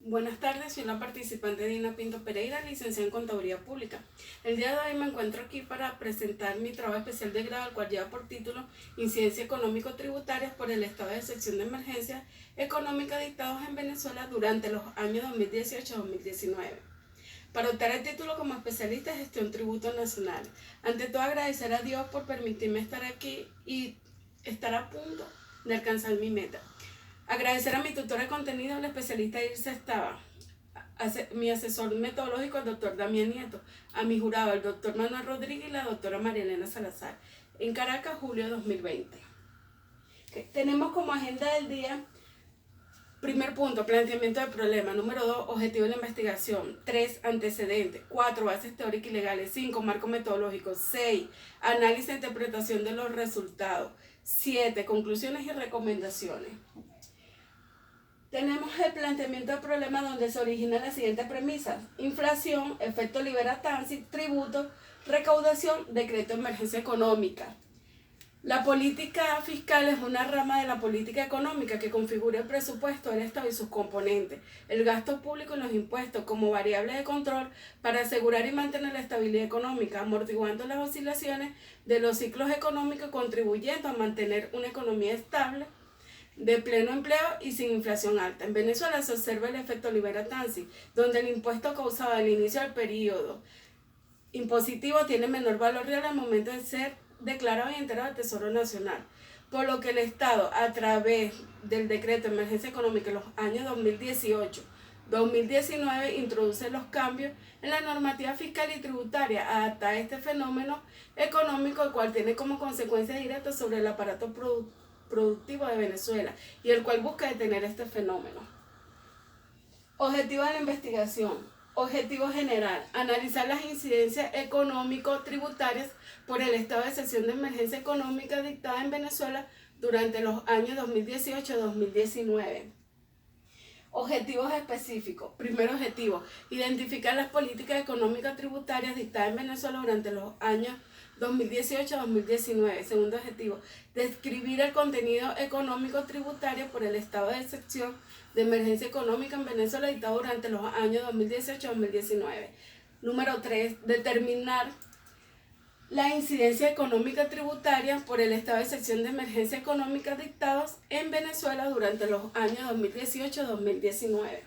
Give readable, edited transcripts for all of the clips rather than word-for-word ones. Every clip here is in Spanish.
Buenas tardes, soy la participante Dina Pinto Pereira, licenciada en Contaduría Pública. El día de hoy me encuentro aquí para presentar mi trabajo especial de grado, el cual lleva por título Incidencia Económico-Tributaria por el estado de excepción de emergencia económica dictados en Venezuela durante los años 2018-2019. Para optar el título como especialista en gestión tributo nacional. Ante todo, agradecer a Dios por permitirme estar aquí y estar a punto de alcanzar mi meta. Agradecer a mi tutor de contenido, el especialista Irsa Estaba, mi asesor metodológico, el doctor Damián Nieto, a mi jurado, el doctor Manuel Rodríguez y la doctora María Elena Salazar, en Caracas, julio 2020. Tenemos como agenda del día: primer punto, planteamiento del problema. Número 2, objetivo de la investigación. 3, antecedentes. 4, bases teóricas y legales. 5, marco metodológico. 6, análisis e interpretación de los resultados. 7, conclusiones y recomendaciones. Tenemos el planteamiento del problema, donde se originan las siguientes premisas: inflación, efecto Libera-Tanzi, tributo, recaudación, decreto de emergencia económica. La política fiscal es una rama de la política económica que configura el presupuesto del Estado y sus componentes, el gasto público y los impuestos como variables de control para asegurar y mantener la estabilidad económica, amortiguando las oscilaciones de los ciclos económicos, contribuyendo a mantener una economía estable, de pleno empleo y sin inflación alta. En Venezuela se observa el efecto Libera-Tanzi, donde el impuesto causado al inicio del periodo impositivo tiene menor valor real al momento de ser declarado y enterado al Tesoro Nacional, por lo que el Estado, a través del decreto de emergencia económica en los años 2018-2019, introduce los cambios en la normativa fiscal y tributaria adaptada a este fenómeno económico, el cual tiene como consecuencia directa sobre el aparato productivo de Venezuela y el cual busca detener este fenómeno. Objetivo de la investigación. Objetivo general: analizar las incidencias económico-tributarias por el estado de excepción de emergencia económica dictada en Venezuela durante los años 2018-2019. Objetivos específicos. Primer objetivo: identificar las políticas económicas tributarias dictadas en Venezuela durante los años 2018-2019. Segundo objetivo: describir el contenido económico tributario por el estado de excepción de emergencia económica en Venezuela dictado durante los años 2018-2019. Número 3, determinar la incidencia económica tributaria por el estado de excepción de emergencia económica dictados en Venezuela durante los años 2018-2019.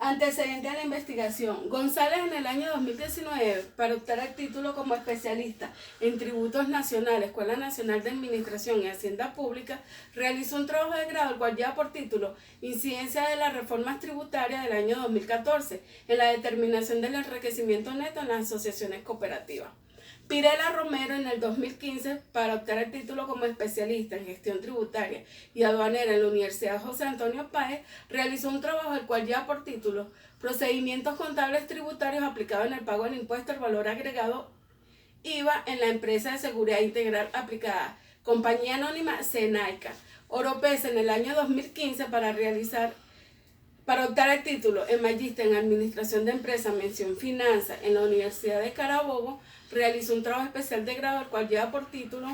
Antecedente a la investigación. González, en el año 2019, para optar el título como especialista en tributos nacionales, Escuela Nacional de Administración y Hacienda Pública, realizó un trabajo de grado, el cual lleva por título Incidencia de las reformas tributarias del año 2014 en la determinación del enriquecimiento neto en las asociaciones cooperativas. Pirela Romero, en el 2015, para optar el título como especialista en gestión tributaria y aduanera en la Universidad José Antonio Páez, realizó un trabajo el cual lleva por título Procedimientos contables tributarios aplicados en el pago del impuesto al valor agregado IVA en la empresa de seguridad integral aplicada, compañía anónima Senaica. Oropesa, en el año 2015, para optar el título en Magíster en Administración de Empresas, mención Finanzas, en la Universidad de Carabobo, realizó un trabajo especial de grado, el cual lleva por título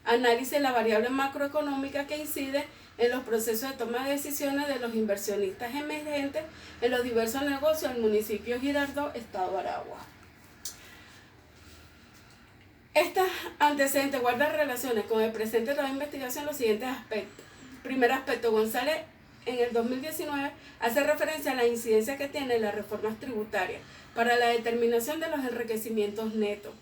Análisis de la variable macroeconómica que incide en los procesos de toma de decisiones de los inversionistas emergentes en los diversos negocios del municipio Girardot, Estado Aragua. Estas antecedentes guardan relaciones con el presente de la investigación los siguientes aspectos. Primer aspecto: González, en el 2019, hace referencia a la incidencia que tienen las reformas tributarias para la determinación de los enriquecimientos netos.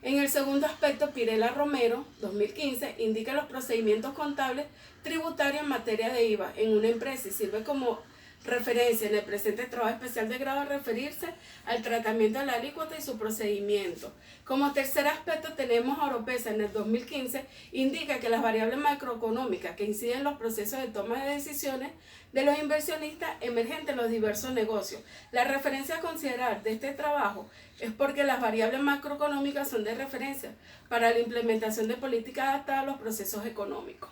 En el segundo aspecto, Pirela Romero, 2015, indica los procedimientos contables tributarios en materia de IVA en una empresa y sirve como referencia en el presente trabajo especial de grado a referirse al tratamiento de la alícuota y su procedimiento. Como tercer aspecto tenemos a Oropesa, en el 2015, indica que las variables macroeconómicas que inciden en los procesos de toma de decisiones de los inversionistas emergentes en los diversos negocios. La referencia a considerar de este trabajo es porque las variables macroeconómicas son de referencia para la implementación de políticas adaptadas a los procesos económicos.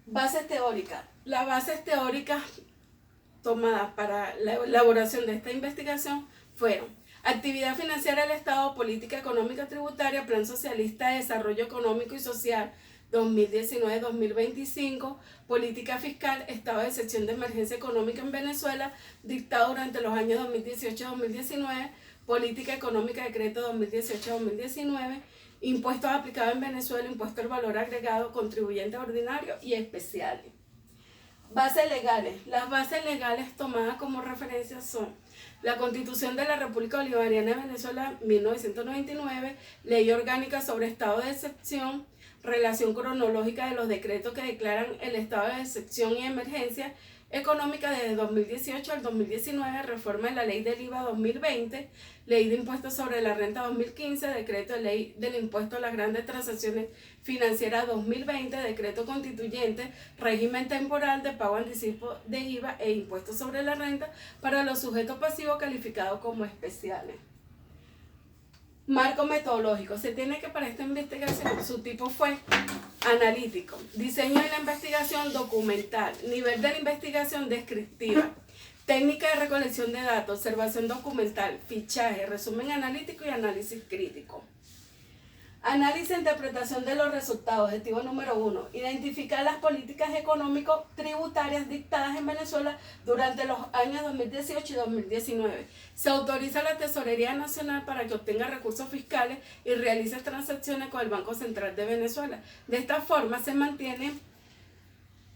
Bases teóricas. Las bases teóricas tomadas para la elaboración de esta investigación fueron: actividad financiera del Estado, política económica tributaria, plan socialista de desarrollo económico y social 2019-2025, política fiscal, estado de excepción de emergencia económica en Venezuela, dictado durante los años 2018-2019, política económica, decreto 2018-2019, impuestos aplicados en Venezuela, impuesto al valor agregado, contribuyentes ordinarios y especiales. Bases legales. Las bases legales tomadas como referencia son la Constitución de la República Bolivariana de Venezuela 1999, Ley Orgánica sobre Estado de Excepción, relación cronológica de los decretos que declaran el estado de excepción y emergencia económica desde 2018 al 2019, reforma de la Ley del IVA 2020, Ley de Impuestos sobre la Renta 2015, Decreto de Ley del Impuesto a las Grandes Transacciones Financieras 2020, Decreto Constituyente, Régimen Temporal de Pago Anticipo de IVA e Impuestos sobre la Renta para los sujetos pasivos calificados como especiales. Marco metodológico. Se tiene que para esta investigación, su tipo fue analítico. Diseño de la investigación documental. Nivel de la investigación descriptiva. Técnica de recolección de datos, observación documental, fichaje, resumen analítico y análisis crítico. Análisis e interpretación de los resultados. Objetivo número 1. Identificar las políticas económico-tributarias dictadas en Venezuela durante los años 2018 y 2019. Se autoriza a la Tesorería Nacional para que obtenga recursos fiscales y realice transacciones con el Banco Central de Venezuela. De esta forma se mantienen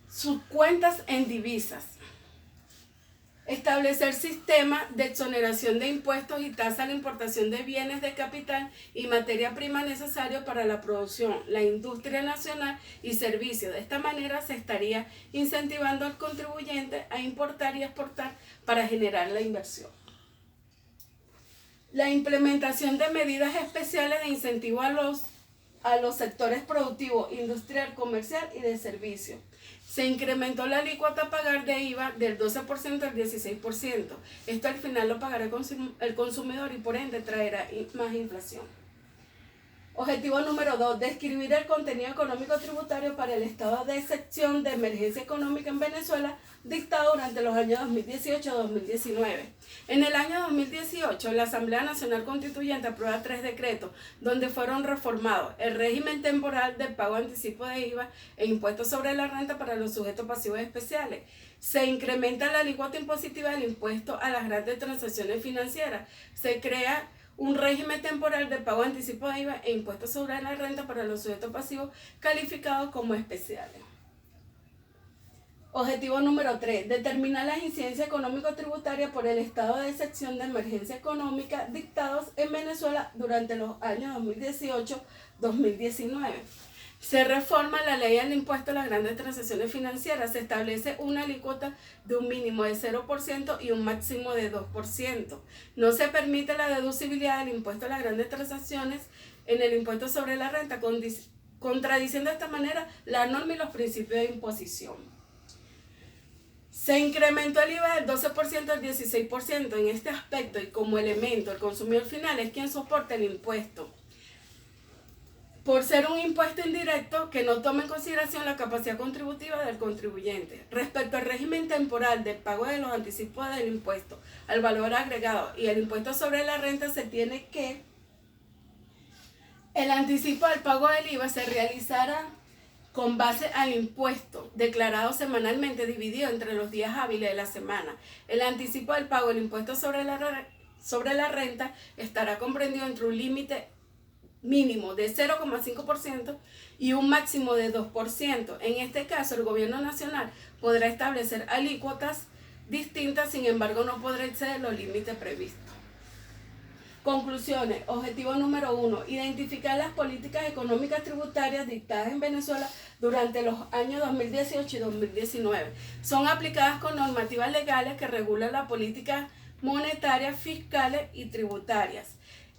sus cuentas en divisas. Establecer sistemas de exoneración de impuestos y tasa a la importación de bienes de capital y materia prima necesarios para la producción, la industria nacional y servicios. De esta manera se estaría incentivando al contribuyente a importar y exportar para generar la inversión. La implementación de medidas especiales de incentivo a los sectores productivos, industrial, comercial y de servicios. Se incrementó la alícuota a pagar de IVA del 12% al 16%. Esto al final lo pagará el consumidor y por ende traerá más inflación. Objetivo número 2. Describir el contenido económico tributario para el estado de excepción de emergencia económica en Venezuela dictado durante los años 2018-2019. En el año 2018, la Asamblea Nacional Constituyente aprueba 3 decretos donde fueron reformados el régimen temporal del pago anticipo de IVA e impuestos sobre la renta para los sujetos pasivos especiales. Se incrementa la alícuota impositiva del impuesto a las grandes transacciones financieras. Se crea un régimen temporal de pago anticipo de IVA e impuestos sobre la renta para los sujetos pasivos calificados como especiales. Objetivo número 3. Determinar las incidencias económico-tributarias por el estado de excepción de emergencia económica dictados en Venezuela durante los años 2018-2019. Se reforma la ley del impuesto a las grandes transacciones financieras. Se establece una alícuota de un mínimo de 0% y un máximo de 2%. No se permite la deducibilidad del impuesto a las grandes transacciones en el impuesto sobre la renta, contradiciendo de esta manera la norma y los principios de imposición. Se incrementó el IVA del 12% al 16%. En este aspecto y como elemento, el consumidor final es quien soporta el impuesto, por ser un impuesto indirecto que no toma en consideración la capacidad contributiva del contribuyente. Respecto al régimen temporal del pago de los anticipos del impuesto al valor agregado y el impuesto sobre la renta, se tiene que el anticipo del pago del IVA se realizará con base al impuesto declarado semanalmente dividido entre los días hábiles de la semana. El anticipo del pago del impuesto sobre la renta estará comprendido entre un límite mínimo de 0,5% y un máximo de 2%. En este caso, el gobierno nacional podrá establecer alícuotas distintas, sin embargo, no podrá exceder los límites previstos. Conclusiones. Objetivo número 1. Identificar las políticas económicas tributarias dictadas en Venezuela durante los años 2018 y 2019. Son aplicadas con normativas legales que regulan las políticas monetarias, fiscales y tributarias.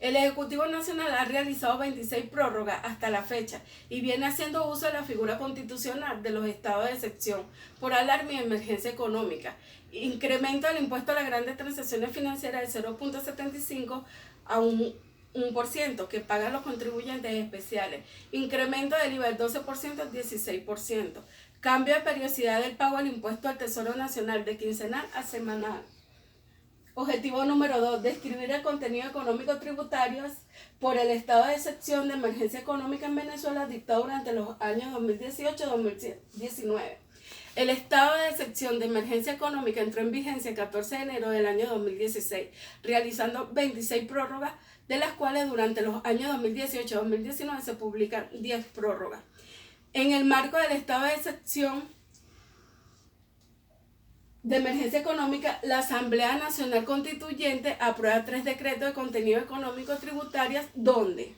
El Ejecutivo Nacional ha realizado 26 prórrogas hasta la fecha y viene haciendo uso de la figura constitucional de los estados de excepción por alarma y emergencia económica. Incremento del impuesto a las grandes transacciones financieras de 0.75 a 1% que pagan los contribuyentes especiales. Incremento del IVA del 12% al 16%. Cambio de periodicidad del pago del impuesto al Tesoro Nacional de quincenal a semanal. Objetivo número 2, describir el contenido económico tributario por el estado de excepción de emergencia económica en Venezuela dictado durante los años 2018-2019. El estado de excepción de emergencia económica entró en vigencia el 14 de enero del año 2016, realizando 26 prórrogas, de las cuales durante los años 2018-2019 se publican 10 prórrogas. En el marco del estado de excepción de emergencia económica, la Asamblea Nacional Constituyente aprueba 3 decretos de contenido económico tributarios donde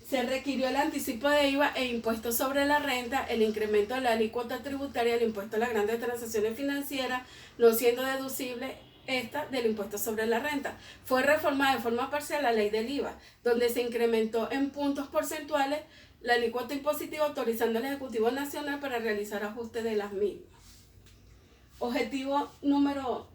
se requirió el anticipo de IVA e impuesto sobre la renta, el incremento de la alícuota tributaria del impuesto a las grandes transacciones financieras, no siendo deducible esta del impuesto sobre la renta. Fue reformada de forma parcial la ley del IVA, donde se incrementó en puntos porcentuales la alícuota impositiva, autorizando al Ejecutivo Nacional para realizar ajustes de las mismas. Objetivo número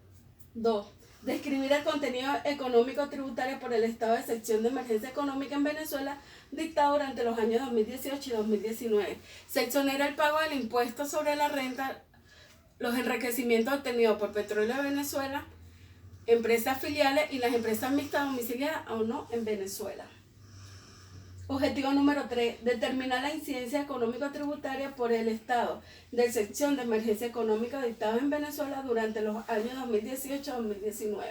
2. Describir el contenido económico tributario por el estado de excepción de emergencia económica en Venezuela dictado durante los años 2018 y 2019. Se exonera el pago del impuesto sobre la renta, los enriquecimientos obtenidos por Petróleo de Venezuela, empresas filiales y las empresas mixtas domiciliadas o no en Venezuela. Objetivo número 3. Determinar la incidencia económico-tributaria por el estado de excepción de emergencia económica dictado en Venezuela durante los años 2018-2019.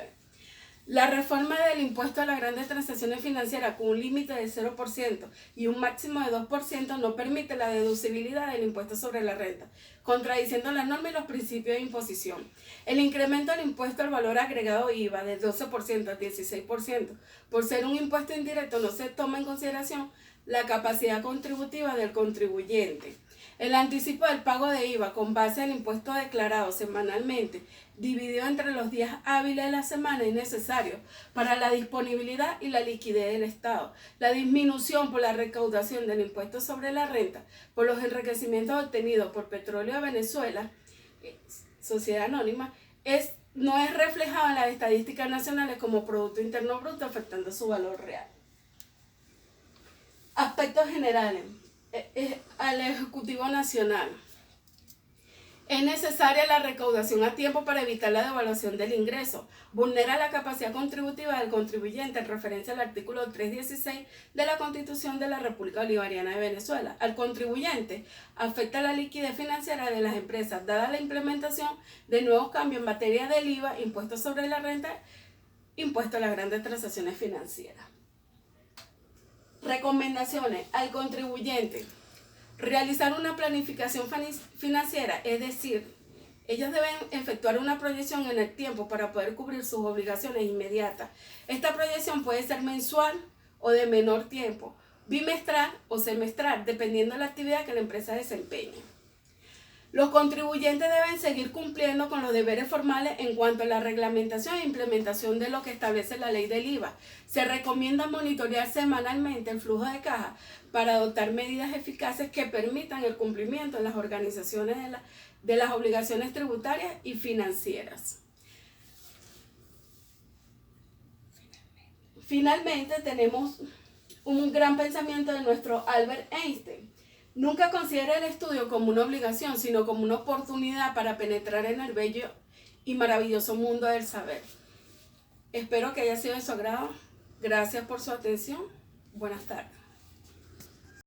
La reforma del impuesto a las grandes transacciones financieras con un límite de 0% y un máximo de 2% no permite la deducibilidad del impuesto sobre la renta, contradiciendo las normas y los principios de imposición. El incremento del impuesto al valor agregado IVA de 12% a 16%, por ser un impuesto indirecto, no se toma en consideración la capacidad contributiva del contribuyente. El anticipo del pago de IVA con base en el impuesto declarado semanalmente, dividido entre los días hábiles de la semana, es necesario para la disponibilidad y la liquidez del Estado. La disminución por la recaudación del impuesto sobre la renta por los enriquecimientos obtenidos por Petróleo de Venezuela, Sociedad Anónima, no es reflejada en las estadísticas nacionales como Producto Interno Bruto, afectando su valor real. Aspectos generales. Al Ejecutivo Nacional. Es necesaria la recaudación a tiempo para evitar la devaluación del ingreso. Vulnera la capacidad contributiva del contribuyente en referencia al artículo 316 de la Constitución de la República Bolivariana de Venezuela. Al contribuyente afecta la liquidez financiera de las empresas, dada la implementación de nuevos cambios en materia del IVA, impuesto sobre la renta, impuesto a las grandes transacciones financieras. Recomendaciones al contribuyente. Realizar una planificación financiera, es decir, ellos deben efectuar una proyección en el tiempo para poder cubrir sus obligaciones inmediatas. Esta proyección puede ser mensual o de menor tiempo, bimestral o semestral, dependiendo de la actividad que la empresa desempeñe. Los contribuyentes deben seguir cumpliendo con los deberes formales en cuanto a la reglamentación e implementación de lo que establece la ley del IVA. Se recomienda monitorear semanalmente el flujo de caja para adoptar medidas eficaces que permitan el cumplimiento de las organizaciones de las obligaciones tributarias y financieras. Finalmente tenemos un gran pensamiento de nuestro Albert Einstein. Nunca considere el estudio como una obligación, sino como una oportunidad para penetrar en el bello y maravilloso mundo del saber. Espero que haya sido de su agrado. Gracias por su atención. Buenas tardes.